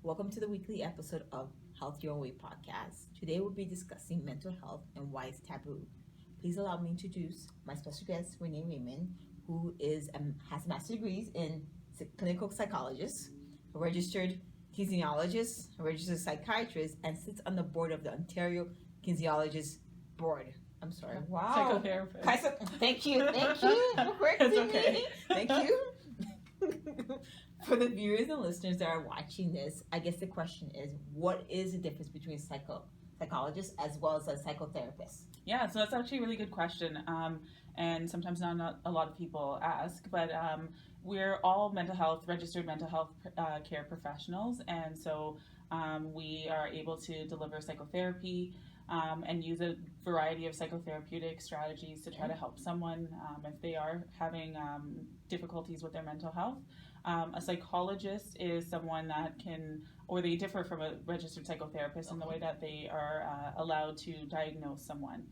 Welcome to the weekly episode of Health Your Way podcast. Today we'll be discussing mental health and why it's taboo. Please allow me to introduce my special guest, Renee Raymond, who has master's degrees in clinical psychologist, a registered kinesiologist, a registered psychiatrist, and sits on the board of the Ontario Kinesiologist board. I'm sorry. Wow. Psychotherapist. Thank you. It's okay. Thank you. For the viewers and listeners that are watching this, I guess the question is, what is the difference between psychologist as well as a psychotherapist? Yeah, so that's actually a really good question. And sometimes not a lot of people ask, but we're all registered mental health care professionals. And so we are able to deliver psychotherapy and use a variety of psychotherapeutic strategies to try to help someone if they are having difficulties with their mental health. A psychologist is someone that they differ from a registered psychotherapist in the way that they are allowed to diagnose someone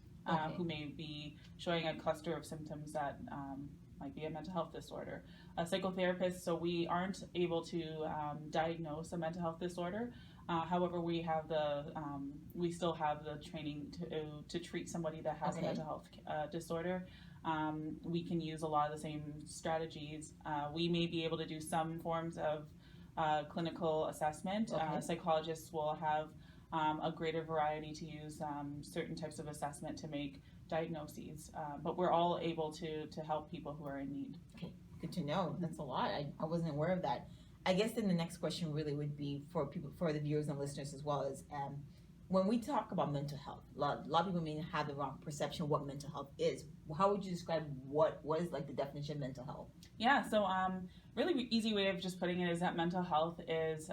who may be showing a cluster of symptoms that might be a mental health disorder. A psychotherapist, so we aren't able to diagnose a mental health disorder. However, we still have the training to treat somebody that has a mental health disorder. We can use a lot of the same strategies. We may be able to do some forms of clinical assessment. Psychologists will have a greater variety to use certain types of assessment to make diagnoses. But we're all able to help people who are in need. Okay, good to know. That's a lot. I wasn't aware of that. I guess then the next question really would be for the viewers and listeners as well as when we talk about mental health, a lot of people may have the wrong perception of what mental health is. How would you describe what is like the definition of mental health? Yeah, so really easy way of just putting it is that mental health is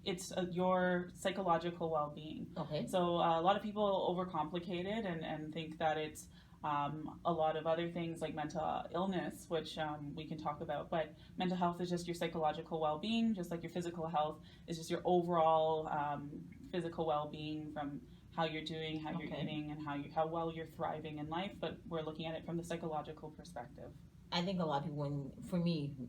it's your psychological well-being. Okay. So a lot of people overcomplicate it and think that it's a lot of other things like mental illness, which we can talk about, but mental health is just your psychological well-being, just like your physical health is just your overall physical well-being from how you're doing, how you're eating, and how well you're thriving in life, but we're looking at it from the psychological perspective. I think a lot of people,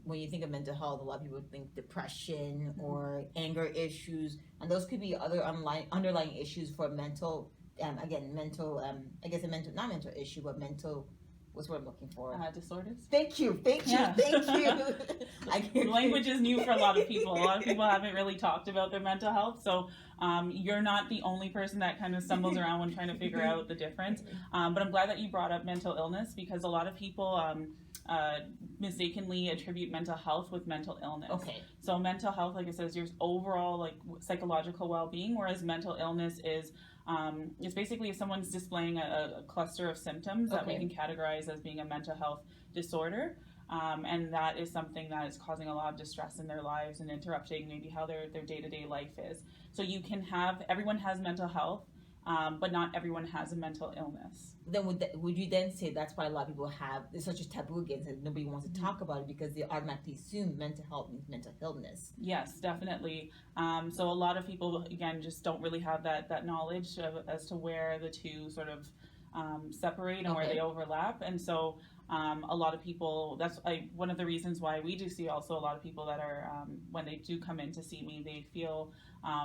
when you think of mental health, a lot of people think depression or anger issues, and those could be other underlying issues for mental, not mental issue, but mental, what's what I'm looking for? Disorders? Thank you. Language is new for a lot of people. A lot of people haven't really talked about their mental health, so you're not the only person that kind of stumbles around when trying to figure out the difference. But I'm glad that you brought up mental illness, because a lot of people mistakenly attribute mental health with mental illness. Okay. So mental health, like I said, is your overall psychological well-being, whereas mental illness is it's basically if someone's displaying a cluster of symptoms that we can categorize as being a mental health disorder. And that is something that is causing a lot of distress in their lives and interrupting maybe how their day-to-day life is. So everyone has mental health, but not everyone has a mental illness. Then would you then say that's why a lot of people there's such a taboo against it, nobody wants to talk about it because they automatically assume mental health means mental illness? Yes, definitely. So a lot of people, again, just don't really have that knowledge as to where the two sort of separate and where they overlap. And so a lot of people, that's one of the reasons why we do see also a lot of people that are, when they do come in to see me, they feel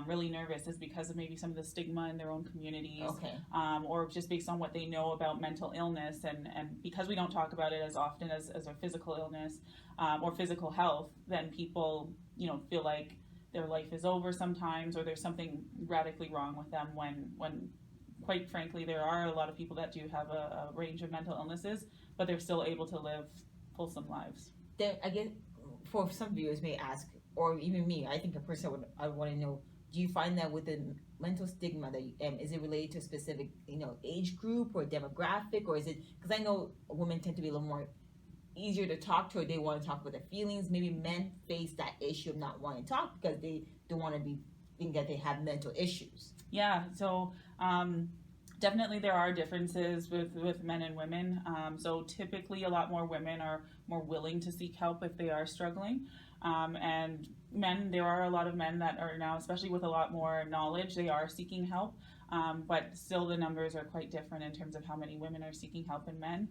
really nervous is because of maybe some of the stigma in their own communities, or just based on what they know about mental illness. And because we don't talk about it as often as a physical illness or physical health, then people, feel like their life is over sometimes, or there's something radically wrong with them when quite frankly, there are a lot of people that do have a range of mental illnesses, but they're still able to live fulsome lives. Then again, for some viewers may ask, or even me, I think a person I want to know, do you find that with the mental stigma that is it related to a specific age group or demographic, or is it because I know women tend to be a little more easier to talk to, or they want to talk about their feelings? Maybe men face that issue of not wanting to talk because they don't want to think that they have mental issues. Yeah, so definitely there are differences with men and women. So typically a lot more women are more willing to seek help if they are struggling. And men, there are a lot of men that are now, especially with a lot more knowledge, they are seeking help. but still the numbers are quite different in terms of how many women are seeking help and men,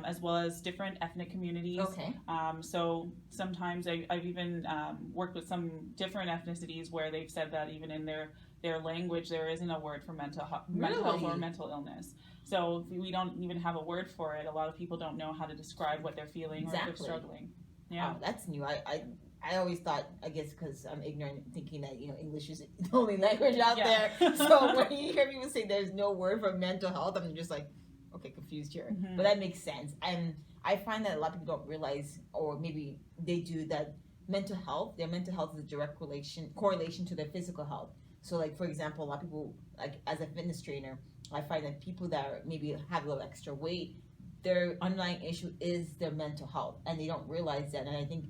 as well as different ethnic communities. Okay. So sometimes I've even worked with some different ethnicities where they've said that even in their language there isn't a word for mental health or mental illness. So if we don't even have a word for it, a lot of people don't know how to describe what they're feeling or if they're struggling. Yeah. Oh, that's new. I always thought, I guess because I'm ignorant, thinking that, English is the only language out there. So when you hear people say there's no word for mental health, I'm just like, okay, confused here. But that makes sense. And I find that a lot of people don't realize, or maybe they do, that their mental health is a direct correlation to their physical health. So like, for example, a lot of people, like as a fitness trainer, I find that people that maybe have a little extra weight, their underlying issue is their mental health, and they don't realize that. And I think,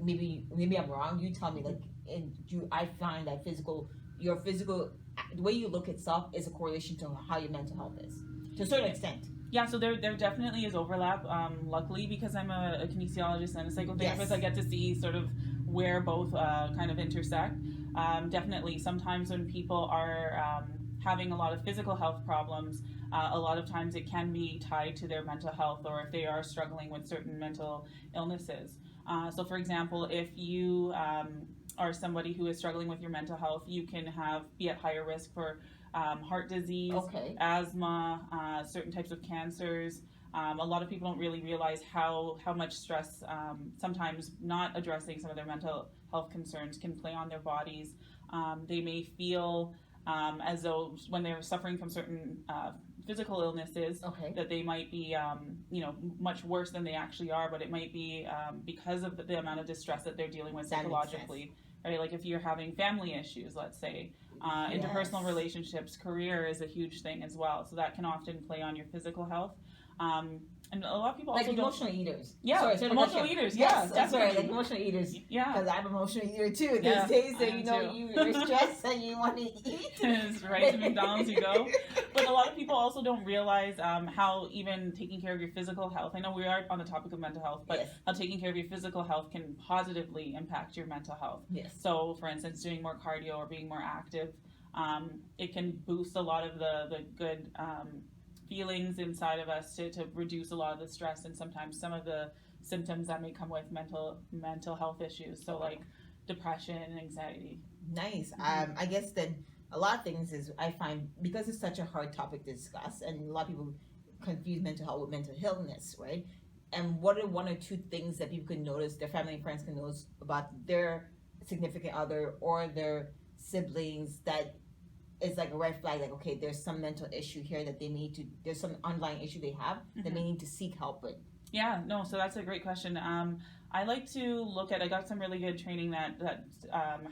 maybe I'm wrong. You tell me. I find that your physical, the way you look itself is a correlation to how your mental health is, to a certain extent. Yeah, so there definitely is overlap. Luckily, because I'm a kinesiologist and a psychotherapist, I get to see sort of where both kind of intersect. Definitely, sometimes when people are having a lot of physical health problems, a lot of times it can be tied to their mental health, or if they are struggling with certain mental illnesses. So for example, if you are somebody who is struggling with your mental health, you can be at higher risk for heart disease, asthma, certain types of cancers. A lot of people don't really realize how much stress, sometimes not addressing some of their mental health concerns, can play on their bodies. They may feel as though when they're suffering from certain physical illnesses, that they might be, much worse than they actually are, but it might be because of the amount of distress that they're dealing with psychologically, right? Like if you're having family issues, let's say, interpersonal relationships, career is a huge thing as well. So that can often play on your physical health. And a lot of people also emotional eaters. Yeah, emotional eaters. Yes, definitely. Sorry, like emotional eaters. Yeah, because I'm an emotional eater too. There's days that you're stressed and you want to eat. It's right to McDonald's you go. But a lot of people also don't realize how even taking care of your physical health. I know we are on the topic of mental health, but how taking care of your physical health can positively impact your mental health. Yes. So, for instance, doing more cardio or being more active, it can boost a lot of the good feelings inside of us to reduce a lot of the stress and sometimes some of the symptoms that may come with mental health issues, so like depression and anxiety. Nice. I guess then a lot of things is, I find, because it's such a hard topic to discuss and a lot of people confuse mental health with mental illness, right? And what are one or two things that people can notice, their family and friends can notice about their significant other or their siblings, that is like a red flag, like, okay, there's some mental issue here that there's some underlying issue they have that they need to seek help with? Yeah, no, so that's a great question. I like to I got some really good training that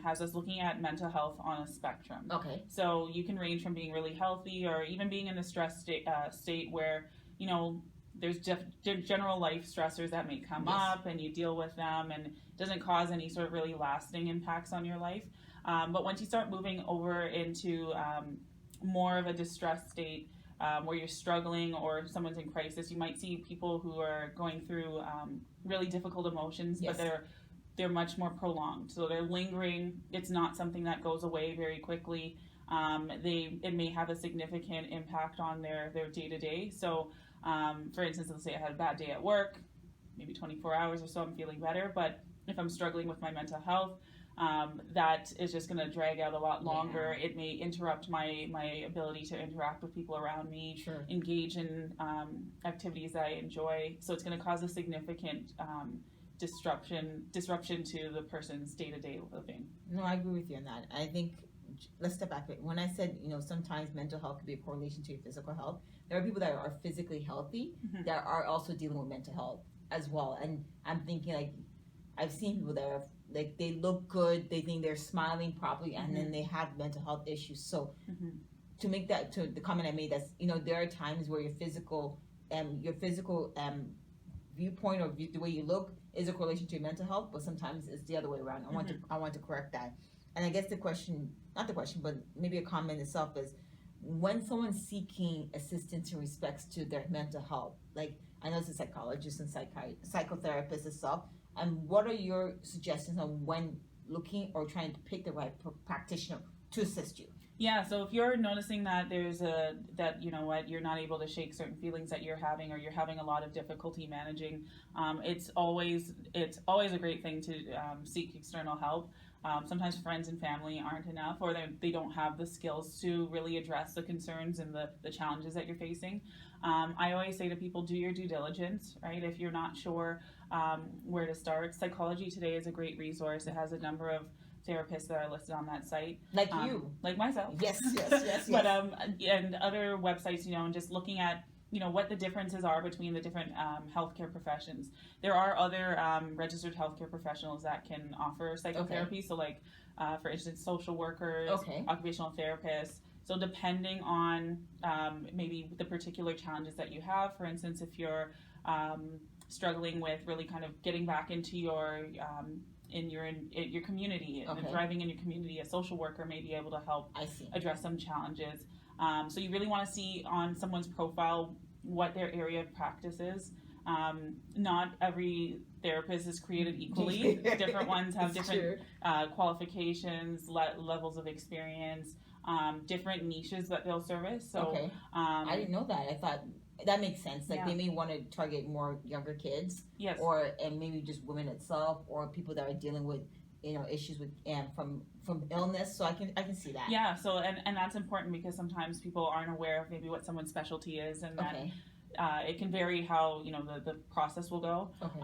has us looking at mental health on a spectrum. Okay. So you can range from being really healthy or even being in a stress state where, there's general life stressors that may come up and you deal with them and it doesn't cause any sort of really lasting impacts on your life. But once you start moving over into more of a distressed state, where you're struggling or someone's in crisis, you might see people who are going through really difficult emotions, but they're much more prolonged. So they're lingering. It's not something that goes away very quickly. It may have a significant impact on their day-to-day. So for instance, let's say I had a bad day at work, maybe 24 hours or so I'm feeling better, but if I'm struggling with my mental health, that is just going to drag out a lot longer. It may interrupt my ability to interact with people around me, engage in activities that I enjoy. So it's going to cause a significant disruption to the person's day-to-day living. No, I agree with you on that. I think, let's step back. When I said, sometimes mental health could be a correlation to your physical health, there are people that are physically healthy that are also dealing with mental health as well. And I'm thinking, like, I've seen people that are, like, they look good, they think they're smiling properly, and then they have mental health issues. So to make that, to the comment I made, that's, there are times where your physical viewpoint or the way you look is a correlation to your mental health, but sometimes it's the other way around. I want to correct that. And I guess but maybe a comment itself is, when someone's seeking assistance in respects to their mental health, like, I know it's a psychologist and psychotherapist itself, and what are your suggestions on when looking or trying to pick the right practitioner to assist you? Yeah, so if you're noticing that you know what, you're not able to shake certain feelings that you're having, or you're having a lot of difficulty managing, it's always a great thing to seek external help. Sometimes friends and family aren't enough, or they don't have the skills to really address the concerns and the challenges that you're facing. I always say to people, do your due diligence, right? If you're not sure where to start, Psychology Today is a great resource. It has a number of therapists that are listed on that site, Like you, like myself. yes. But and other websites, and just looking at what the differences are between the different healthcare professions. There are other registered healthcare professionals that can offer psychotherapy. Okay. So like, for instance, social workers, okay, occupational therapists. So depending on maybe the particular challenges that you have, for instance, if you're struggling with really kind of getting back into your in your community, okay, and thriving in your community, a social worker may be able to help address some challenges. So you really want to see on someone's profile what their area of practice is. Not every therapist is created equally. Different ones have different qualifications, levels of experience, different niches that they'll service. So okay. I didn't know that. I thought that makes sense. Like, yeah, they may want to target more younger kids, yes, and maybe just women itself, or people that are dealing with issues with from illness. So I can see that. Yeah. So and that's important, because sometimes people aren't aware of maybe what someone's specialty is, and that okay, it can vary how the process will go. Okay.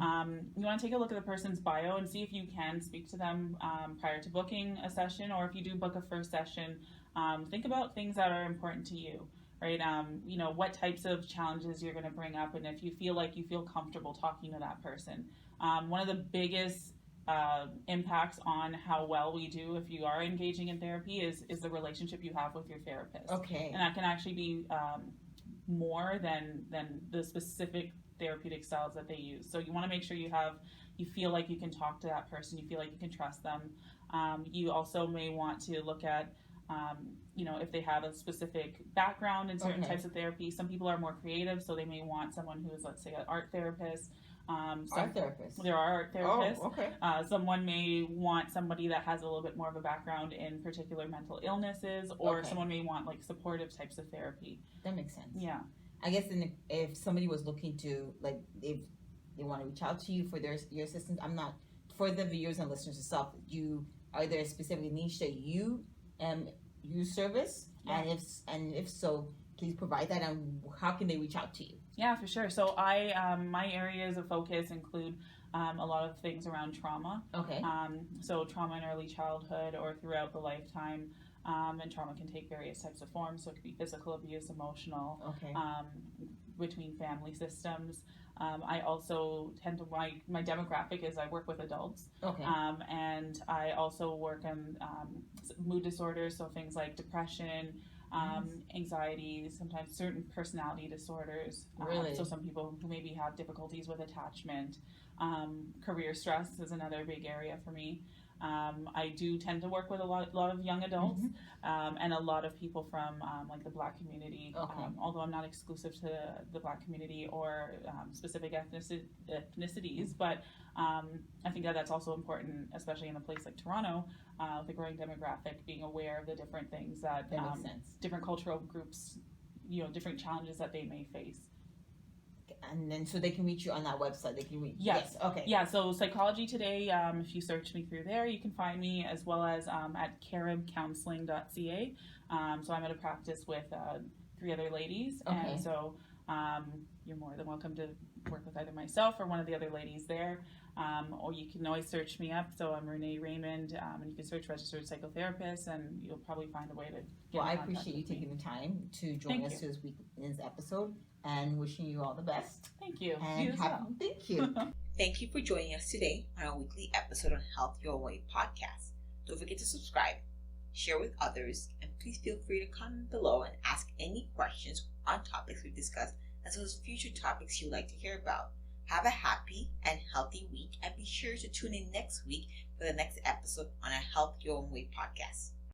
You want to take a look at the person's bio and see if you can speak to them prior to booking a session, or if you do book a first session, think about things that are important to you. Right, what types of challenges you're going to bring up, and if you feel comfortable talking to that person. One of the biggest impacts on how well we do if you are engaging in therapy is the relationship you have with your therapist. Okay, and that can actually be more than the specific therapeutic styles that they use. So you want to make sure you feel like you can talk to that person, you feel like you can trust them. You also may want to look at if they have a specific background in certain types of therapy. Some people are more creative, so they may want someone who is, let's say, an art therapist. Art therapists. There are art therapists. Oh, okay. Someone may want somebody that has a little bit more of a background in particular mental illnesses, or okay, someone may want like supportive types of therapy. That makes sense. Yeah. I guess if somebody was looking to, like, if they want to reach out to you for your assistance, for the viewers and listeners itself, are there a specific niche that you service? Yeah. And if so, please provide that, and how can they reach out to you? Yeah, for sure. So my areas of focus include a lot of things around trauma. Okay. So trauma in early childhood or throughout the lifetime, and trauma can take various types of forms. So it could be physical abuse, emotional, okay, between family systems. I also tend to my demographic is I work with adults. Okay. And I also work on mood disorders, so things like depression, anxiety, sometimes certain personality disorders. Really? So some people who maybe have difficulties with attachment. Career stress is another big area for me. I do tend to work with a lot of young adults, mm-hmm, and a lot of people from like the Black community, okay, although I'm not exclusive to the Black community or specific ethnicities, but I think that's also important, especially in a place like Toronto, with the growing demographic, being aware of the different things that makes sense. Different cultural groups, different challenges that they may face. And then so they can reach you on that website. They can reach. Yes. Okay. Yeah. So Psychology Today. If you search me through there, you can find me, as well as at caribcounseling.ca. So I'm at a practice with 3 other ladies, okay, and so you're more than welcome to work with either myself or one of the other ladies there. Or you can always search me up. So I'm Renee Raymond, and you can search registered psychotherapist, and you'll probably find a way to get I appreciate you taking the time to join us to this week's episode, and wishing you all the best. Thank you. And you as well. Thank you. Thank you for joining us today on our weekly episode on Health Your Way podcast. Don't forget to subscribe, share with others, and please feel free to comment below and ask any questions on topics we've discussed, as well as future topics you'd like to hear about. Have a happy and healthy week, and be sure to tune in next week for the next episode on our Health Your Own Way podcast.